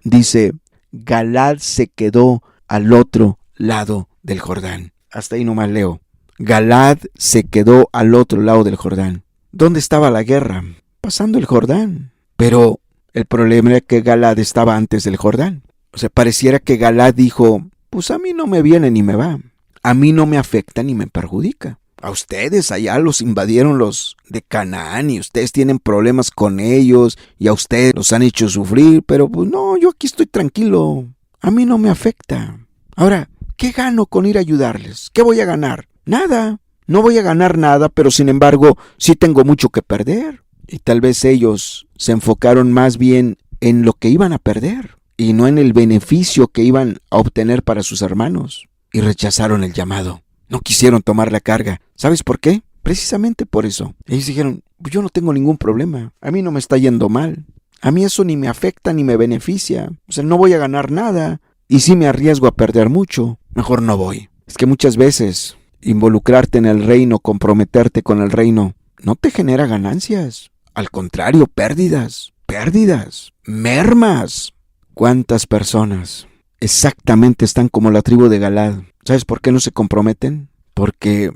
dice: Galaad se quedó al otro lado del Jordán. Hasta ahí nomás leo. Galaad se quedó al otro lado del Jordán. ¿Dónde estaba la guerra? Pasando el Jordán. Pero el problema era que Galaad estaba antes del Jordán. O sea, pareciera que Galaad dijo: pues a mí no me viene ni me va. A mí no me afecta ni me perjudica. A ustedes allá los invadieron los de Canaán y ustedes tienen problemas con ellos y a ustedes los han hecho sufrir, pero pues no, yo aquí estoy tranquilo. A mí no me afecta. Ahora, ¿qué gano con ir a ayudarles? ¿Qué voy a ganar? Nada. No voy a ganar nada, pero sin embargo sí tengo mucho que perder. Y tal vez ellos se enfocaron más bien en lo que iban a perder y no en el beneficio que iban a obtener para sus hermanos. Y rechazaron el llamado. No quisieron tomar la carga. ¿Sabes por qué? Precisamente por eso. Ellos dijeron: pues yo no tengo ningún problema. A mí no me está yendo mal. A mí eso ni me afecta ni me beneficia. O sea, no voy a ganar nada. Y si me arriesgo a perder mucho, mejor no voy. Es que muchas veces involucrarte en el reino, comprometerte con el reino, no te genera ganancias. Al contrario, pérdidas, mermas. ¿Cuántas personas exactamente están como la tribu de Galaad? ¿Sabes por qué no se comprometen? Porque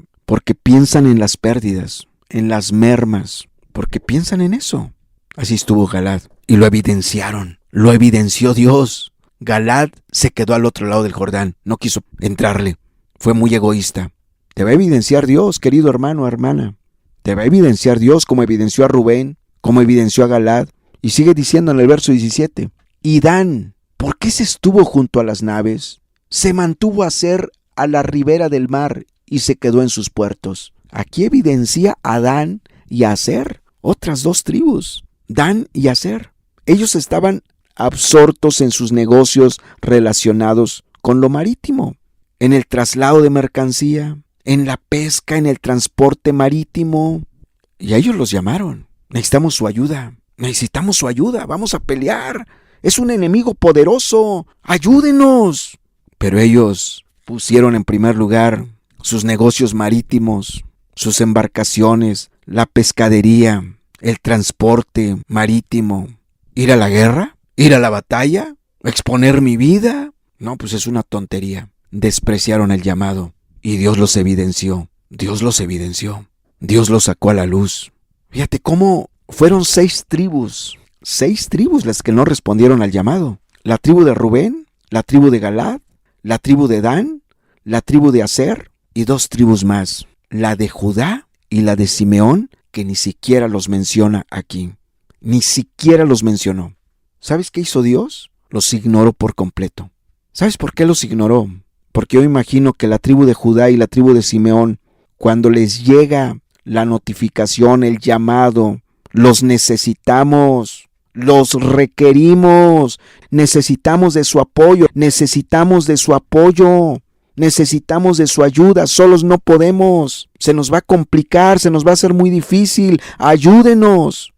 piensan en las pérdidas, en las mermas, porque piensan en eso. Así estuvo Galaad y lo evidenciaron, lo evidenció Dios. Galaad se quedó al otro lado del Jordán, no quiso entrarle, fue muy egoísta. Te va a evidenciar Dios, querido hermano o hermana. Te va a evidenciar Dios como evidenció a Rubén, como evidenció a Galaad. Y sigue diciendo en el verso 17, y Dan, ¿por qué se estuvo junto a las naves? Se mantuvo a Aser a la ribera del mar y se quedó en sus puertos. Aquí evidencia a Dan y a Aser, otras dos tribus, Dan y Aser. Ellos estaban absortos en sus negocios relacionados con lo marítimo, en el traslado de mercancía, en la pesca, en el transporte marítimo. Y a ellos los llamaron. Necesitamos su ayuda. Necesitamos su ayuda. Vamos a pelear. Es un enemigo poderoso. Ayúdenos. Pero ellos pusieron en primer lugar sus negocios marítimos, sus embarcaciones, la pescadería, el transporte marítimo. ¿Ir a la guerra? ¿Ir a la batalla? ¿Exponer mi vida? No, pues es una tontería. Despreciaron el llamado y Dios los evidenció. Dios los evidenció. Dios los sacó a la luz. Fíjate cómo fueron 6 tribus las que no respondieron al llamado. La tribu de Rubén, la tribu de Galaad, la tribu de Dan, la tribu de Aser y 2 tribus más. La de Judá y la de Simeón, que ni siquiera los menciona aquí. Ni siquiera los mencionó. ¿Sabes qué hizo Dios? Los ignoró por completo. ¿Sabes por qué los ignoró? Porque yo imagino que la tribu de Judá y la tribu de Simeón, cuando les llega la notificación, el llamado, los necesitamos, los requerimos, necesitamos de su apoyo, necesitamos de su ayuda, solos no podemos, se nos va a complicar, se nos va a hacer muy difícil, ayúdenos.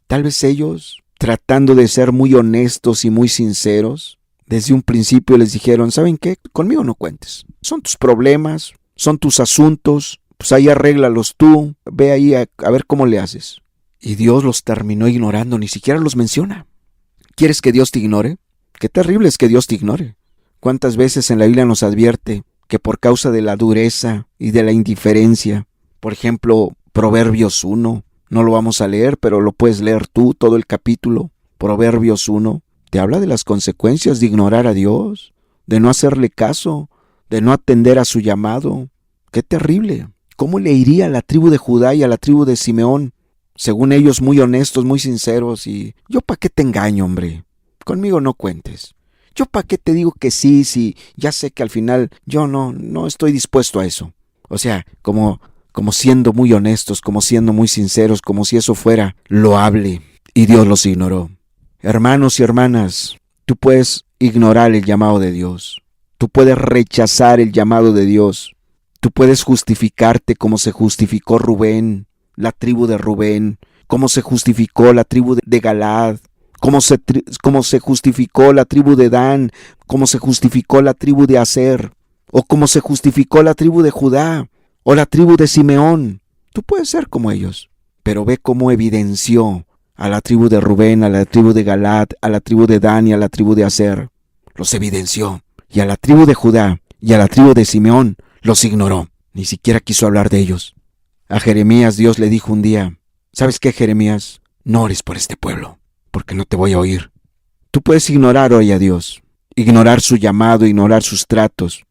Tal vez ellos, tratando de ser muy honestos y muy sinceros, desde un principio les dijeron, ¿saben qué? Conmigo no cuentes. Son tus problemas, son tus asuntos, pues ahí arréglalos tú, ve ahí a ver cómo le haces. Y Dios los terminó ignorando, ni siquiera los menciona. ¿Quieres que Dios te ignore? Qué terrible es que Dios te ignore. ¿Cuántas veces en la Biblia nos advierte que por causa de la dureza y de la indiferencia, por ejemplo, Proverbios 1, no lo vamos a leer, pero lo puedes leer tú, todo el capítulo, Proverbios 1, te habla de las consecuencias de ignorar a Dios, de no hacerle caso, de no atender a su llamado. ¡Qué terrible! ¿Cómo le iría a la tribu de Judá y a la tribu de Simeón? Según ellos, muy honestos, muy sinceros, y yo ¿para qué te engaño, hombre? Conmigo no cuentes. Yo ¿para qué te digo que sí, si ya sé que al final yo no estoy dispuesto a eso? O sea, como siendo muy honestos, como siendo muy sinceros, como si eso fuera loable. Y Dios los ignoró. Hermanos y hermanas, tú puedes ignorar el llamado de Dios. Tú puedes rechazar el llamado de Dios. Tú puedes justificarte como se justificó Rubén, la tribu de Rubén, como se justificó la tribu de Galaad, como se justificó la tribu de Dan, como se justificó la tribu de Aser, o como se justificó la tribu de Judá, o la tribu de Simeón. Tú puedes ser como ellos, pero ve cómo evidenció a la tribu de Rubén, a la tribu de Galaad, a la tribu de Dan y a la tribu de Aser. Los evidenció. Y a la tribu de Judá y a la tribu de Simeón los ignoró. Ni siquiera quiso hablar de ellos. A Jeremías Dios le dijo un día, ¿sabes qué, Jeremías? No ores por este pueblo, porque no te voy a oír. Tú puedes ignorar hoy a Dios, ignorar su llamado, ignorar sus tratos.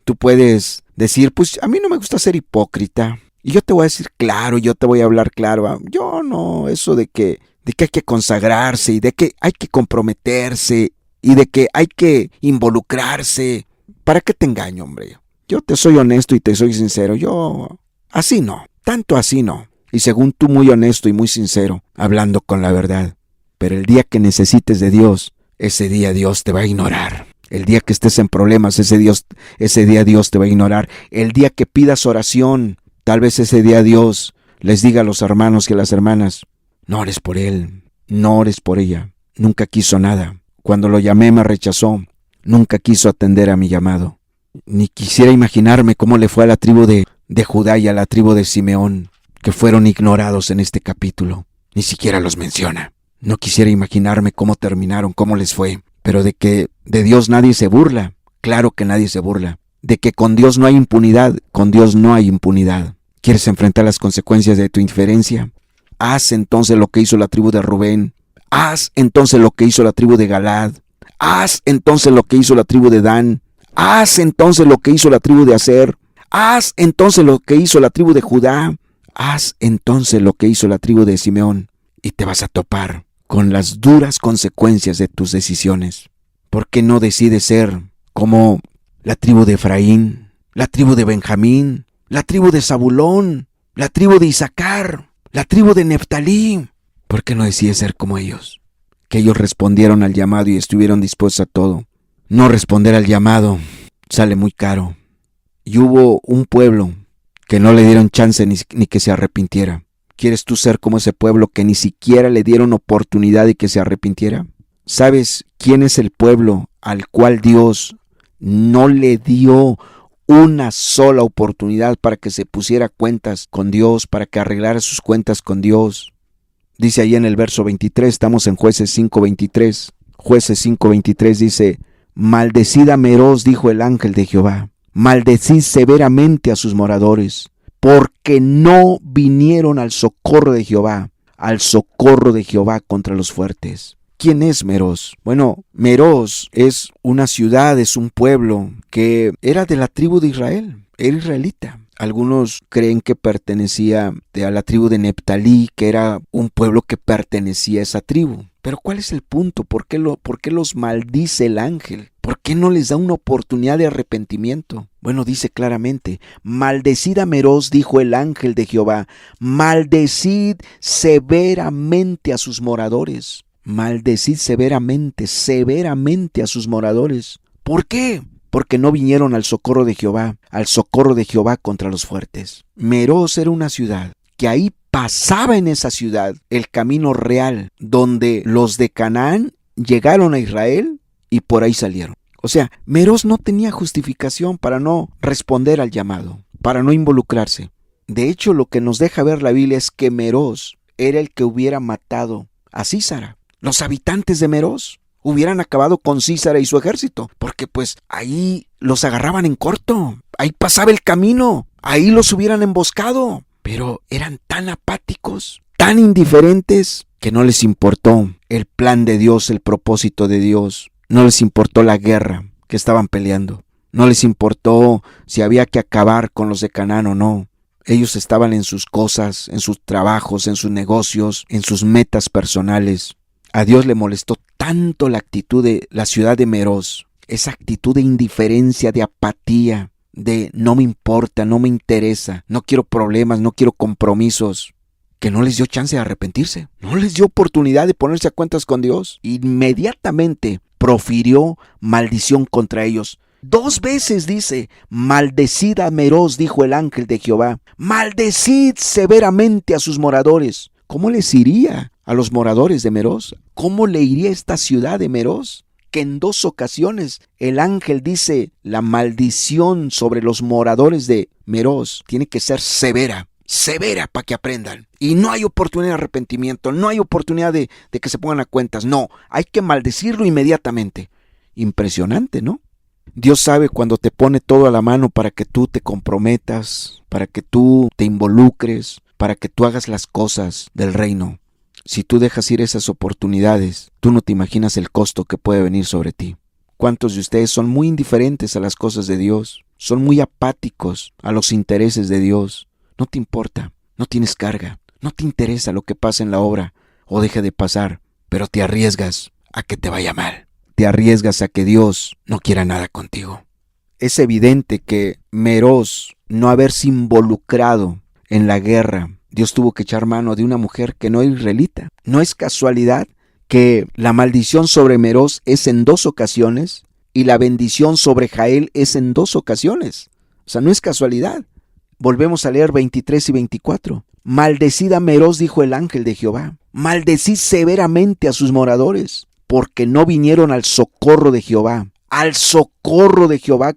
Tú puedes decir, pues a mí no me gusta ser hipócrita. Y yo te voy a decir claro, yo te voy a hablar claro. Yo no, eso de que hay que consagrarse y de que hay que comprometerse y de que hay que involucrarse. ¿Para qué te engaño, hombre? Yo te soy honesto y te soy sincero. Yo, así no, tanto así no. Y según tú, muy honesto y muy sincero, hablando con la verdad. Pero el día que necesites de Dios, ese día Dios te va a ignorar. El día que estés en problemas, ese día Dios te va a ignorar. El día que pidas oración, tal vez ese día Dios les diga a los hermanos y a las hermanas, no ores por él, no ores por ella. Nunca quiso nada. Cuando lo llamé me rechazó. Nunca quiso atender a mi llamado. Ni quisiera imaginarme cómo le fue a la tribu de Judá y a la tribu de Simeón, que fueron ignorados en este capítulo. Ni siquiera los menciona. No quisiera imaginarme cómo terminaron, cómo les fue. Pero de que de Dios nadie se burla, claro que nadie se burla. De que con Dios no hay impunidad, con Dios no hay impunidad. ¿Quieres enfrentar las consecuencias de tu indiferencia? Haz entonces lo que hizo la tribu de Rubén. Haz entonces lo que hizo la tribu de Galaad. Haz entonces lo que hizo la tribu de Dan. Haz entonces lo que hizo la tribu de Aser. Haz entonces lo que hizo la tribu de Judá. Haz entonces lo que hizo la tribu de Simeón. y te vas a topar con las duras consecuencias de tus decisiones. ¿Por qué no decides ser como la tribu de Efraín, la tribu de Benjamín, la tribu de Zabulón, la tribu de Isaacar, la tribu de Neftalí? ¿Por qué no decides ser como ellos? Que ellos respondieron al llamado y estuvieron dispuestos a todo. No responder al llamado sale muy caro. Y hubo un pueblo que no le dieron chance ni que se arrepintiera. ¿Quieres tú ser como ese pueblo que ni siquiera le dieron oportunidad de que se arrepintiera? ¿Sabes quién es el pueblo al cual Dios no le dio una sola oportunidad para que se pusiera cuentas con Dios, para que arreglara sus cuentas con Dios? Dice ahí en el verso 23, estamos en Jueces 5:23. Jueces 5:23 dice: Maldecid a Meroz, dijo el ángel de Jehová, maldecid severamente a sus moradores, porque no vinieron al socorro de Jehová contra los fuertes. ¿Quién es Meroz? Bueno, Meroz es una ciudad, es un pueblo que era de la tribu de Israel, era israelita. Algunos creen que pertenecía a la tribu de Neftalí, que era un pueblo que pertenecía a esa tribu. Pero ¿cuál es el punto? ¿Por qué los maldice el ángel? ¿Por qué no les da una oportunidad de arrepentimiento? Bueno, dice claramente: maldecid a Meroz, dijo el ángel de Jehová, maldecid severamente a sus moradores. Maldecid severamente a sus moradores. ¿Por qué? Porque no vinieron al socorro de Jehová contra los fuertes. Meroz era una ciudad que ahí pasaba en esa ciudad el camino real donde los de Canaán llegaron a Israel y por ahí salieron. O sea, Meroz no tenía justificación para no responder al llamado, para no involucrarse. De hecho, lo que nos deja ver la Biblia es que Meroz era el que hubiera matado a Sísara. Los habitantes de Meroz hubieran acabado con Sísara y su ejército, porque pues ahí los agarraban en corto, ahí pasaba el camino, ahí los hubieran emboscado. Pero eran tan apáticos, tan indiferentes, que no les importó el plan de Dios, el propósito de Dios. No les importó la guerra que estaban peleando. No les importó si había que acabar con los de Canaán o no. Ellos estaban en sus cosas, en sus trabajos, en sus negocios, en sus metas personales. A Dios le molestó tanto la actitud de la ciudad de Meroz, esa actitud de indiferencia, de apatía, de no me importa, no me interesa, no quiero problemas, no quiero compromisos, que no les dio chance de arrepentirse, no les dio oportunidad de ponerse a cuentas con Dios. Inmediatamente profirió maldición contra ellos. 2 veces dice: maldecid a Meroz, dijo el ángel de Jehová, maldecid severamente a sus moradores. ¿Cómo les iría a los moradores de Meroz? ¿Cómo le iría a esta ciudad de Meroz? Que en 2 ocasiones el ángel dice: la maldición sobre los moradores de Meroz tiene que ser severa para que aprendan. Y no hay oportunidad de arrepentimiento, no hay oportunidad de que se pongan a cuentas. No, hay que maldecirlo inmediatamente. Impresionante, ¿no? Dios sabe cuando te pone todo a la mano para que tú te comprometas, para que tú te involucres, para que tú hagas las cosas del reino. Si tú dejas ir esas oportunidades, tú no te imaginas el costo que puede venir sobre ti. ¿Cuántos de ustedes son muy indiferentes a las cosas de Dios? Son muy apáticos a los intereses de Dios. No te importa, no tienes carga, no te interesa lo que pasa en la obra o deje de pasar, pero te arriesgas a que te vaya mal. Te arriesgas a que Dios no quiera nada contigo. Es evidente que Meroz no haberse involucrado en la guerra, Dios tuvo que echar mano de una mujer que no era israelita. No es casualidad que la maldición sobre Meroz es en 2 ocasiones y la bendición sobre Jael es en 2 ocasiones. O sea, no es casualidad. Volvemos a leer 23 y 24. Maldecid a Meroz, dijo el ángel de Jehová. Maldecid severamente a sus moradores, porque no vinieron al socorro de Jehová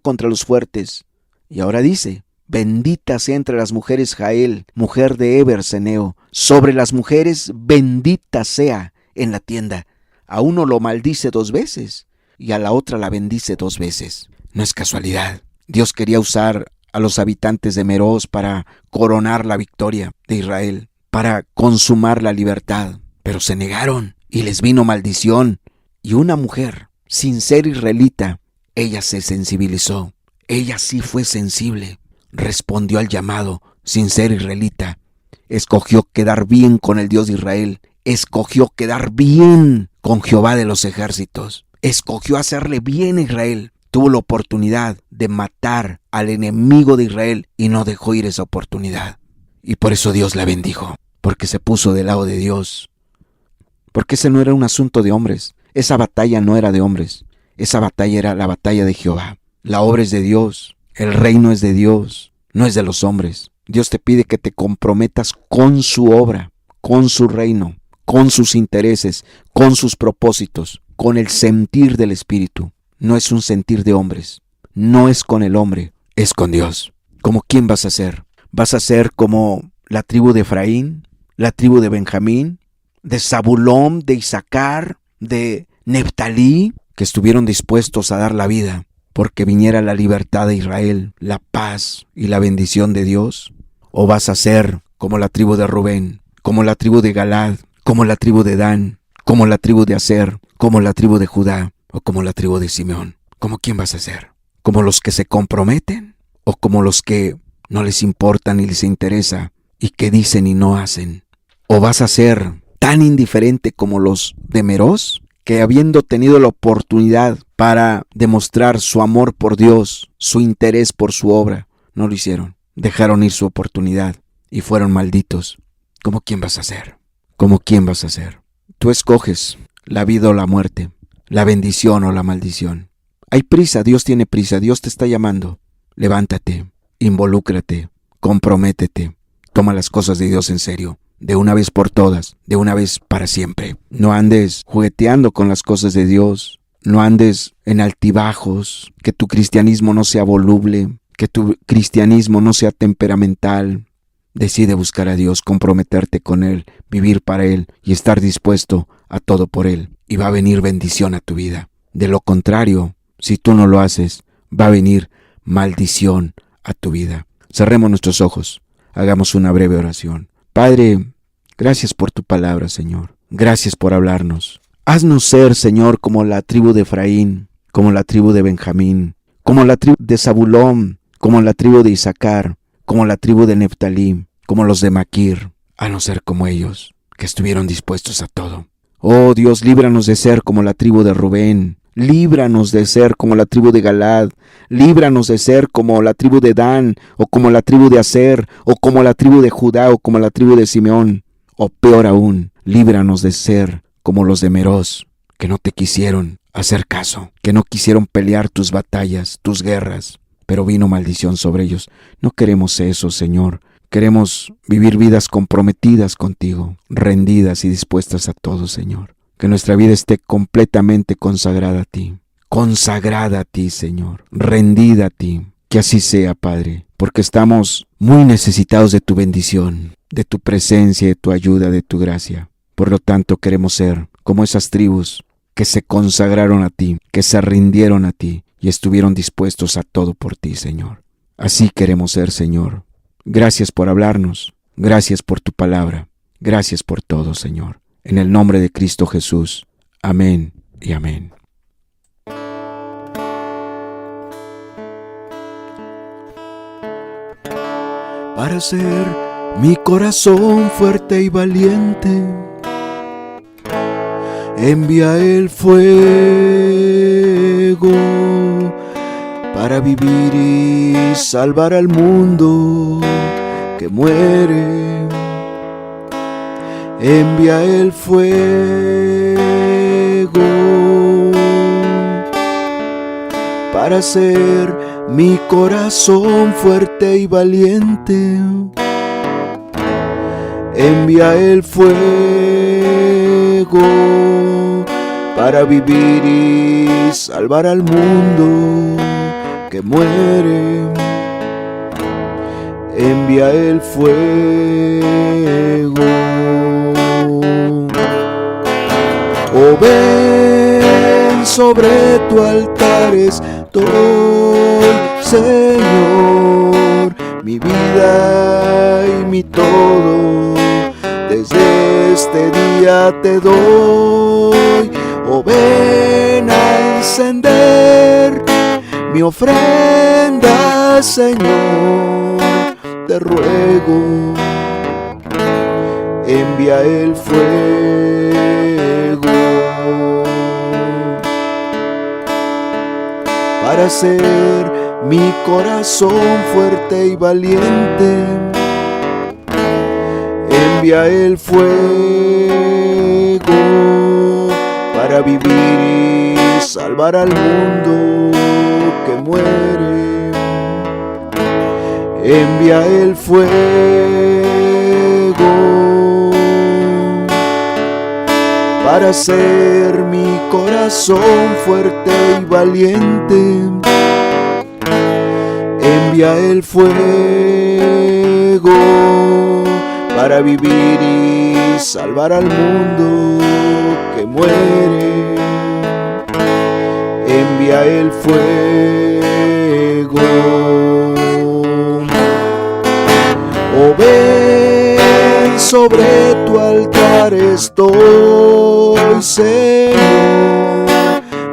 contra los fuertes. Y ahora dice: bendita sea entre las mujeres Jael, mujer de Heber Ceneo. Sobre las mujeres bendita sea en la tienda. A uno lo maldice 2 veces y a la otra la bendice 2 veces. No es casualidad. Dios quería usar a los habitantes de Meroz para coronar la victoria de Israel, para consumar la libertad. Pero se negaron y les vino maldición. Y una mujer, sin ser israelita, ella se sensibilizó. Ella sí fue sensible. Respondió al llamado sin ser israelita. Escogió quedar bien con el Dios de Israel escogió quedar bien con Jehová de los ejércitos. Escogió hacerle bien a Israel. Tuvo la oportunidad de matar al enemigo de Israel y no dejó ir esa oportunidad. Y por eso Dios la bendijo, porque se puso del lado de Dios. Porque ese no era un asunto de hombres. Esa batalla no era de hombres. Esa batalla era la batalla de Jehová. La obra es de Dios. El reino es de Dios. No es de los hombres. Dios te pide que te comprometas con su obra, con su reino, con sus intereses, con sus propósitos, con el sentir del Espíritu. No es un sentir de hombres. No es con el hombre. Es con Dios. ¿Como quién vas a ser? ¿Vas a ser como la tribu de Efraín, la tribu de Benjamín, de Zabulón, de Isaacar, de Neftalí, que estuvieron dispuestos a dar la vida porque viniera la libertad de Israel, la paz y la bendición de Dios? ¿O vas a ser como la tribu de Rubén, como la tribu de Galad, como la tribu de Dan, como la tribu de Aser, como la tribu de Judá o como la tribu de Simeón? ¿Cómo quién vas a ser? ¿Como los que se comprometen o como los que no les importa ni les interesa y que dicen y no hacen? ¿O vas a ser tan indiferente como los de Meroz, que habiendo tenido la oportunidad para demostrar su amor por Dios, su interés por su obra, no lo hicieron? Dejaron ir su oportunidad y fueron malditos. ¿Cómo quién vas a ser? ¿Cómo quién vas a ser? Tú escoges la vida o la muerte, la bendición o la maldición. Hay prisa, Dios tiene prisa, Dios te está llamando. Levántate, involúcrate, comprométete, toma las cosas de Dios en serio, de una vez por todas, de una vez para siempre. No andes jugueteando con las cosas de Dios, no andes en altibajos, que tu cristianismo no sea voluble, que tu cristianismo no sea temperamental. Decide buscar a Dios, comprometerte con Él, vivir para Él y estar dispuesto a todo por Él. Y va a venir bendición a tu vida. De lo contrario, si tú no lo haces, va a venir maldición a tu vida. Cerremos nuestros ojos, hagamos una breve oración. Padre, gracias por tu palabra, Señor. Gracias por hablarnos. Haznos ser, Señor, como la tribu de Efraín, como la tribu de Benjamín, como la tribu de Zabulón, como la tribu de Isaacar, como la tribu de Neftalí, como los de Maquir. Haznos ser como ellos, que estuvieron dispuestos a todo. Oh Dios, líbranos de ser como la tribu de Rubén. Líbranos de ser como la tribu de Galad, líbranos de ser como la tribu de Dan, o como la tribu de Aser, o como la tribu de Judá, o como la tribu de Simeón, o peor aún, líbranos de ser como los de Meroz, que no te quisieron hacer caso, que no quisieron pelear tus batallas, tus guerras, pero vino maldición sobre ellos. No queremos eso, Señor. Queremos vivir vidas comprometidas contigo, rendidas y dispuestas a todo, Señor. Que nuestra vida esté completamente consagrada a ti, Señor, rendida a ti. Que así sea, Padre, porque estamos muy necesitados de tu bendición, de tu presencia, de tu ayuda, de tu gracia. Por lo tanto, queremos ser como esas tribus que se consagraron a ti, que se rindieron a ti y estuvieron dispuestos a todo por ti, Señor. Así queremos ser, Señor. Gracias por hablarnos, gracias por tu palabra, gracias por todo, Señor. En el nombre de Cristo Jesús. Amén y amén. Para hacer mi corazón fuerte y valiente, envía el fuego para vivir y salvar al mundo que muere. Envía el fuego para hacer mi corazón fuerte y valiente. Envía el fuego para vivir y salvar al mundo que muere. Envía el fuego. Oh, ven, sobre tu altar estoy, Señor, mi vida y mi todo, desde este día te doy. Oh, ven a encender mi ofrenda, Señor, te ruego. envía el fuego para hacer mi corazón fuerte y valiente. Envía el fuego para vivir y salvar al mundo que muere. Envía el fuego para hacer mi corazón fuerte y valiente. Envía el fuego para vivir y salvar al mundo que muere. Envía el fuego. Oh, ven, sobre tu altar estoy, Señor,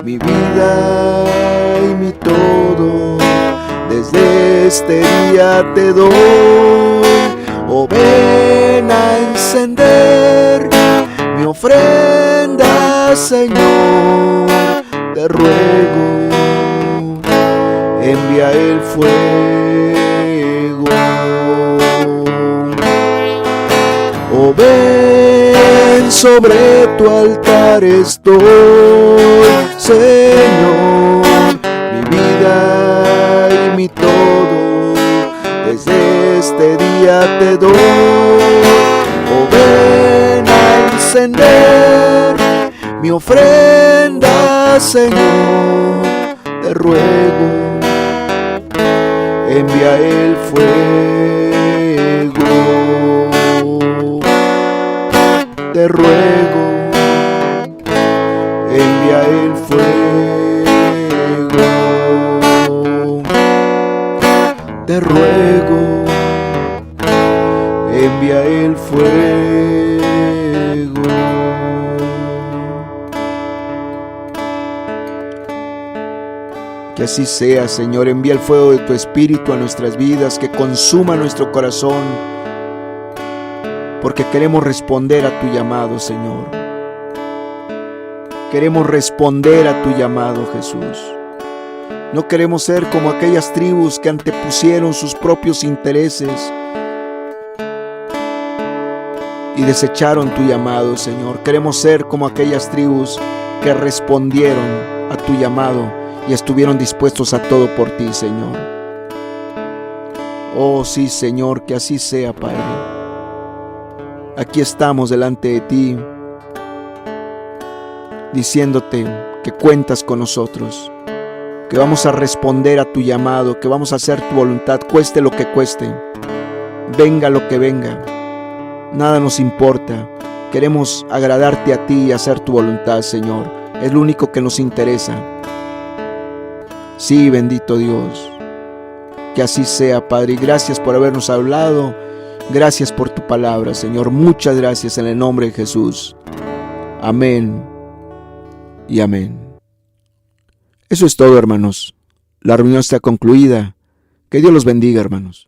mi vida y mi todo, desde este día te doy. Oh, ven a encender mi ofrenda, Señor, te ruego, envía el fuego. Oh, ven, sobre tu altar estoy, Señor, mi vida y mi todo, desde este día te doy. Oh, ven a encender mi ofrenda, Señor, te ruego, envía el fuego. Te ruego, envía el fuego. Te ruego, envía el fuego. Que así sea, Señor, envía el fuego de tu Espíritu a nuestras vidas, que consuma nuestro corazón, porque queremos responder a tu llamado, Señor. Queremos responder a tu llamado, Jesús. No queremos ser como aquellas tribus que antepusieron sus propios intereses y desecharon tu llamado, Señor. Queremos ser como aquellas tribus que respondieron a tu llamado y estuvieron dispuestos a todo por ti, Señor. Oh, sí, Señor, que así sea, Padre. Aquí estamos delante de ti, diciéndote que cuentas con nosotros, que vamos a responder a tu llamado, que vamos a hacer tu voluntad, cueste lo que cueste, venga lo que venga, nada nos importa. Queremos agradarte a ti y hacer tu voluntad, Señor. Es lo único que nos interesa. Sí, bendito Dios, que así sea, Padre, y gracias por habernos hablado. Gracias por tu palabra, Señor. Muchas gracias en el nombre de Jesús. Amén y amén. Eso es todo, hermanos. La reunión está concluida. Que Dios los bendiga, hermanos.